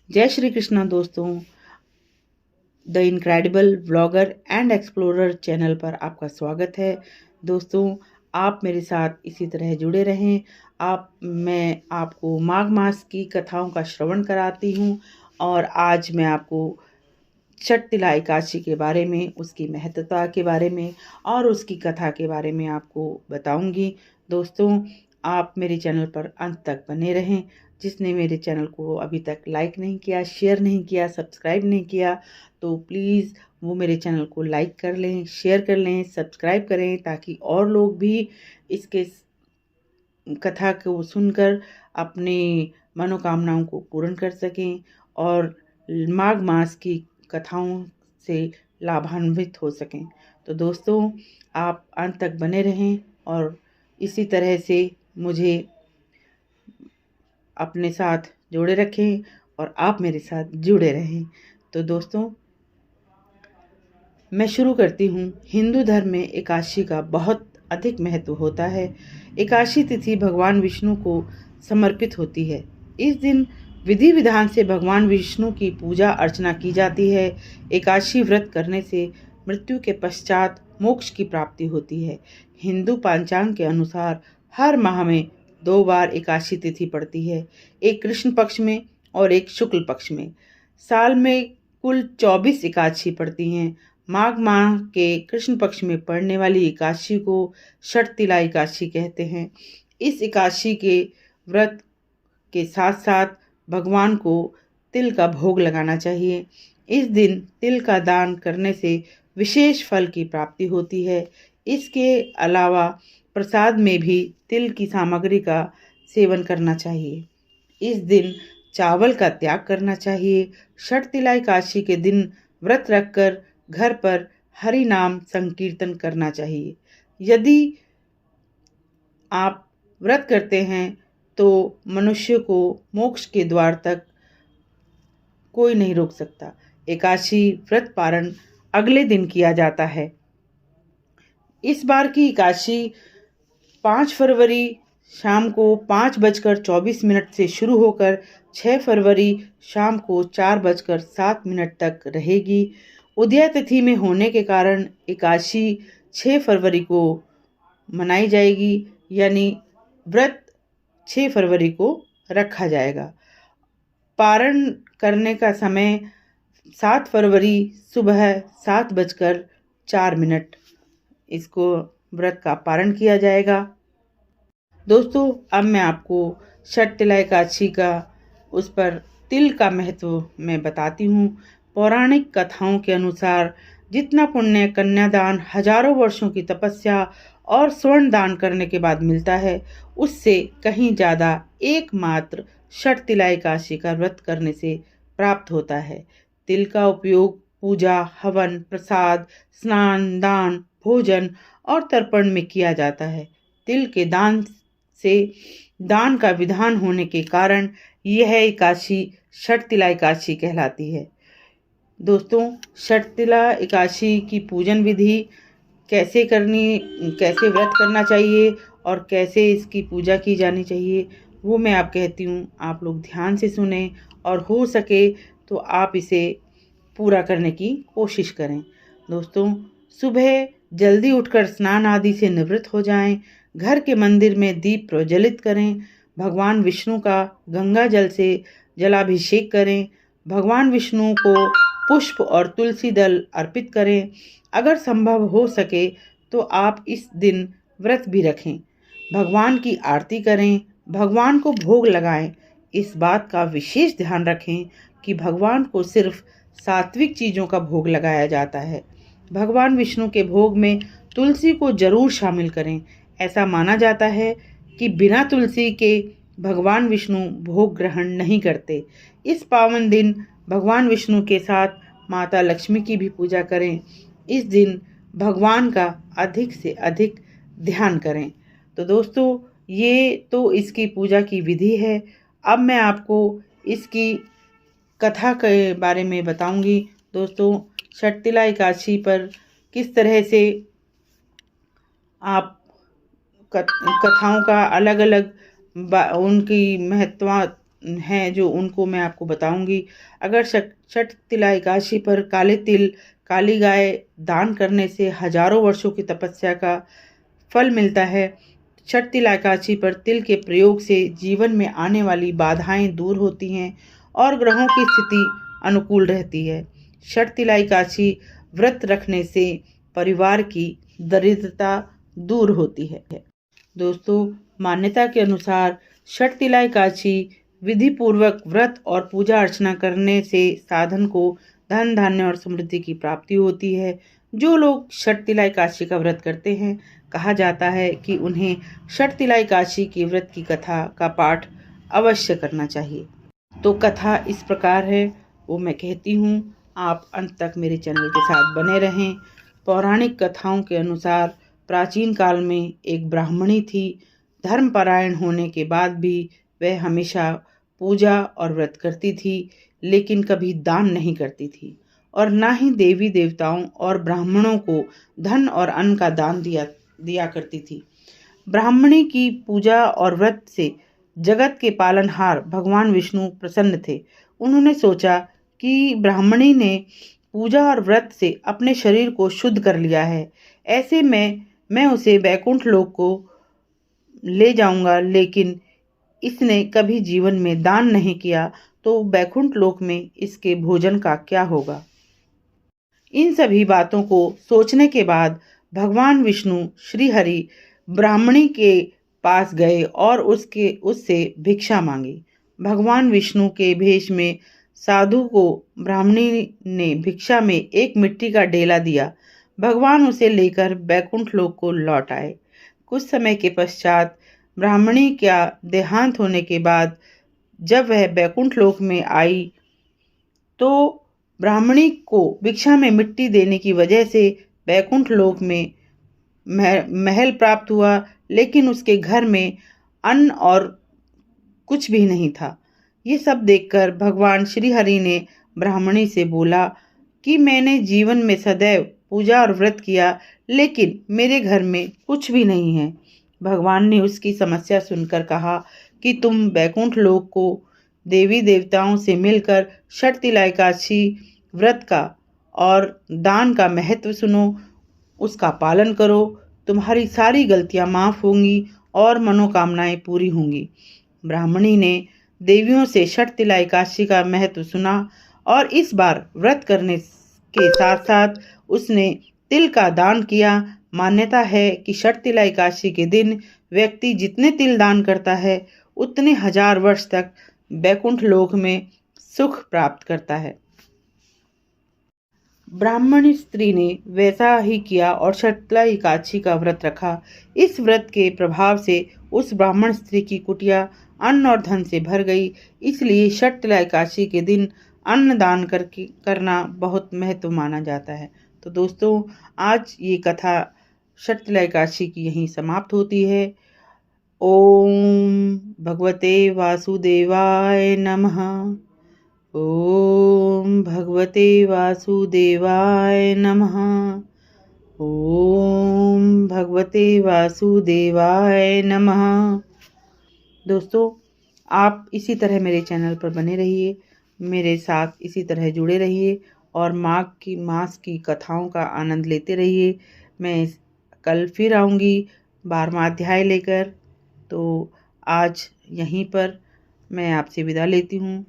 जय श्री कृष्णा दोस्तों। The incredible vlogger and explorer channel पर आपका स्वागत है। दोस्तों, आप मेरे साथ इसी तरह जुड़े रहें। मैं आपको माघ मास की कथाओं का श्रवण कराती हूँ और आज मैं आपको छठ तिला एकादशी के बारे में, उसकी महत्वता के बारे में और उसकी कथा के बारे में आपको बताऊंगी। दोस्तों, आप मेरे चैनल पर अंत तक बने रहें। जिसने मेरे चैनल को अभी तक लाइक नहीं किया, शेयर नहीं किया, सब्सक्राइब नहीं किया, तो प्लीज़ वो मेरे चैनल को लाइक कर लें, शेयर कर लें, सब्सक्राइब करें, ताकि और लोग भी इसके कथा को सुनकर अपनी मनोकामनाओं को पूर्ण कर सकें और माघ मास की कथाओं से लाभान्वित हो सकें। तो दोस्तों, आप अंत तक बने रहें और इसी तरह से मुझे अपने साथ जोड़े रखें और आप मेरे साथ जुड़े रहें। तो दोस्तों, मैं शुरू करती हूँ। हिंदू धर्म में एकादशी का बहुत अधिक महत्व होता है। एकादशी तिथि भगवान विष्णु को समर्पित होती है। इस दिन विधि विधान से भगवान विष्णु की पूजा अर्चना की जाती है। एकादशी व्रत करने से मृत्यु के पश्चात मोक्ष की प्राप्ति होती है। हिंदू पंचांग के अनुसार हर माह में 2 बार एकादशी तिथि पड़ती है, एक कृष्ण पक्ष में और एक शुक्ल पक्ष में। साल में कुल 24 एकादशी पड़ती हैं। माघ माह के कृष्ण पक्ष में पड़ने वाली एकादशी को छठ तिला एकादशी कहते हैं। इस एकादशी के व्रत के साथ साथ भगवान को तिल का भोग लगाना चाहिए। इस दिन तिल का दान करने से विशेष फल की प्राप्ति होती है। इसके अलावा प्रसाद में भी तिल की सामग्री का सेवन करना चाहिए। इस दिन चावल का त्याग करना चाहिए। छठ तिला एकादशी के दिन व्रत रखकर घर पर हरि नाम संकीर्तन करना चाहिए। यदि आप व्रत करते हैं तो मनुष्य को मोक्ष के द्वार तक कोई नहीं रोक सकता। एकादशी व्रत पारण अगले दिन किया जाता है। इस बार की एकादशी 5 फरवरी शाम को 5:24 से शुरू होकर 6 फरवरी शाम को 4:07 तक रहेगी। उदय तिथि में होने के कारण एकादशी 6 फरवरी को मनाई जाएगी, यानी व्रत 6 फरवरी को रखा जाएगा। पारण करने का समय 7 फरवरी सुबह 7:04 इसको व्रत का पारण किया जाएगा। दोस्तों, अब मैं आपको छठ तिला एकादशी का उस पर तिल का महत्व मैं बताती हूँ। पौराणिक कथाओं के अनुसार जितना पुण्य कन्यादान, हजारों वर्षों की तपस्या और स्वर्ण दान करने के बाद मिलता है, उससे कहीं ज़्यादा एकमात्र छठ तिला एकादशी का व्रत करने से प्राप्त होता है। तिल का उपयोग पूजा, हवन, प्रसाद, स्नान, दान, भोजन और तर्पण में किया जाता है। तिल के दान से दान का विधान होने के कारण यह एकादशी छठ तिला एकादशी कहलाती है। दोस्तों, छठ तिला एकादशी की पूजन विधि कैसे व्रत करना चाहिए और कैसे इसकी पूजा की जानी चाहिए, वो मैं आप कहती हूँ। आप लोग ध्यान से सुने और हो सके तो आप इसे पूरा करने की कोशिश करें। दोस्तों, सुबह जल्दी उठकर स्नान आदि से निवृत्त हो जाएं। घर के मंदिर में दीप प्रज्वलित करें। भगवान विष्णु का गंगा जल से जलाभिषेक करें। भगवान विष्णु को पुष्प और तुलसी दल अर्पित करें। अगर संभव हो सके तो आप इस दिन व्रत भी रखें। भगवान की आरती करें, भगवान को भोग लगाएं। इस बात का विशेष ध्यान रखें कि भगवान को सिर्फ सात्विक चीज़ों का भोग लगाया जाता है। भगवान विष्णु के भोग में तुलसी को जरूर शामिल करें। ऐसा माना जाता है कि बिना तुलसी के भगवान विष्णु भोग ग्रहण नहीं करते। इस पावन दिन भगवान विष्णु के साथ माता लक्ष्मी की भी पूजा करें। इस दिन भगवान का अधिक से अधिक ध्यान करें। तो दोस्तों, ये तो इसकी पूजा की विधि है। अब मैं आपको इसकी कथा के बारे में बताऊंगी। दोस्तों, छठ तिला एकादशी पर किस तरह से आप कथाओं का अलग अलग उनकी हैं जो उनको मैं आपको बताऊंगी। अगर छठ तिला एकादशी पर काले तिल, काली गाय दान करने से हजारों वर्षों की तपस्या का फल मिलता है। छठ तिला एकादशी पर तिल के प्रयोग से जीवन में आने वाली बाधाएं दूर होती हैं और ग्रहों की स्थिति अनुकूल रहती है। छठ तिला एकादशी व्रत रखने से परिवार की दरिद्रता दूर होती है। दोस्तों, मान्यता के अनुसार छठ तिला एकादशी विधि पूर्वक व्रत और पूजा अर्चना करने से साधन को धन धान्य और समृद्धि की प्राप्ति होती है। जो लोग छठ तिला एकादशी का व्रत करते हैं, कहा जाता है कि उन्हें छठ तिला एकादशी के व्रत की कथा का पाठ अवश्य करना चाहिए। तो कथा इस प्रकार है, वो मैं कहती हूँ, आप अंत तक मेरे चैनल के साथ बने रहें। पौराणिक कथाओं के अनुसार प्राचीन काल में एक ब्राह्मणी थी। धर्मपरायण होने के बाद भी वह हमेशा पूजा और व्रत करती थी, लेकिन कभी दान नहीं करती थी और ना ही देवी देवताओं और ब्राह्मणों को धन और अन्न का दान दिया करती थी। ब्राह्मणी की पूजा और व्रत से जगत के पालनहार भगवान विष्णु प्रसन्न थे। उन्होंने सोचा कि ब्राह्मणी ने पूजा और व्रत से अपने शरीर को शुद्ध कर लिया है, ऐसे में मैं उसे वैकुंठ लोक को ले जाऊंगा, लेकिन इसने कभी जीवन में दान नहीं किया तो वैकुंठ लोक में इसके भोजन का क्या होगा। इन सभी बातों को सोचने के बाद भगवान विष्णु श्री हरि ब्राह्मणी के पास गए और उससे भिक्षा मांगी। भगवान विष्णु के भेष में साधु को ब्राह्मणी ने भिक्षा में एक मिट्टी का डेला दिया। भगवान उसे लेकर वैकुंठ लोक को लौट आए। कुछ समय के पश्चात ब्राह्मणी का देहांत होने के बाद जब वह वैकुंठ लोक में आई तो ब्राह्मणी को भिक्षा में मिट्टी देने की वजह से वैकुंठ लोक में महल प्राप्त हुआ, लेकिन उसके घर में अन्न और कुछ भी नहीं था। ये सब देखकर भगवान श्री हरि ने ब्राह्मणी से बोला कि मैंने जीवन में सदैव पूजा और व्रत किया, लेकिन मेरे घर में कुछ भी नहीं है। भगवान ने उसकी समस्या सुनकर कहा कि तुम वैकुंठ लोक को देवी देवताओं से मिलकर छठ तिला एकादशी व्रत का और दान का महत्व सुनो, उसका पालन करो, तुम्हारी सारी गलतियां माफ होंगी और मनोकामनाएं पूरी होंगी। ब्राह्मणी ने देवियों से छठ तिला एकादशी का महत्व सुना और इस बार व्रत करने के साथ साथ उसने तिल का दान किया। मान्यता है कि छठ तिला एकादशी के दिन व्यक्ति जितने तिल दान करता है उतने हजार वर्ष तक वैकुंठ लोक में सुख प्राप्त करता है। ब्राह्मणी स्त्री ने वैसा ही किया और छठ तिला एकादशी का व्रत रखा। इस व्रत के प्रभाव से उस ब्राह्मण स्त्री की कुटिया अन्न और धन से भर गई। इसलिए छठ तिला एकादशी के दिन अन्न दान करना बहुत महत्व माना जाता है। तो दोस्तों, आज ये कथा छठ तिला एकादशी की यहीं समाप्त होती है। ओम भगवते वासुदेवाय नमः। ओम भगवते वासुदेवाय नमः। ओम भगवते वासुदेवाय नमः। दोस्तों, आप इसी तरह मेरे चैनल पर बने रहिए, मेरे साथ इसी तरह जुड़े रहिए और मास की कथाओं का आनंद लेते रहिए। मैं कल फिर आऊँगी 12वां अध्याय लेकर। तो आज यहीं पर मैं आपसे विदा लेती हूँ।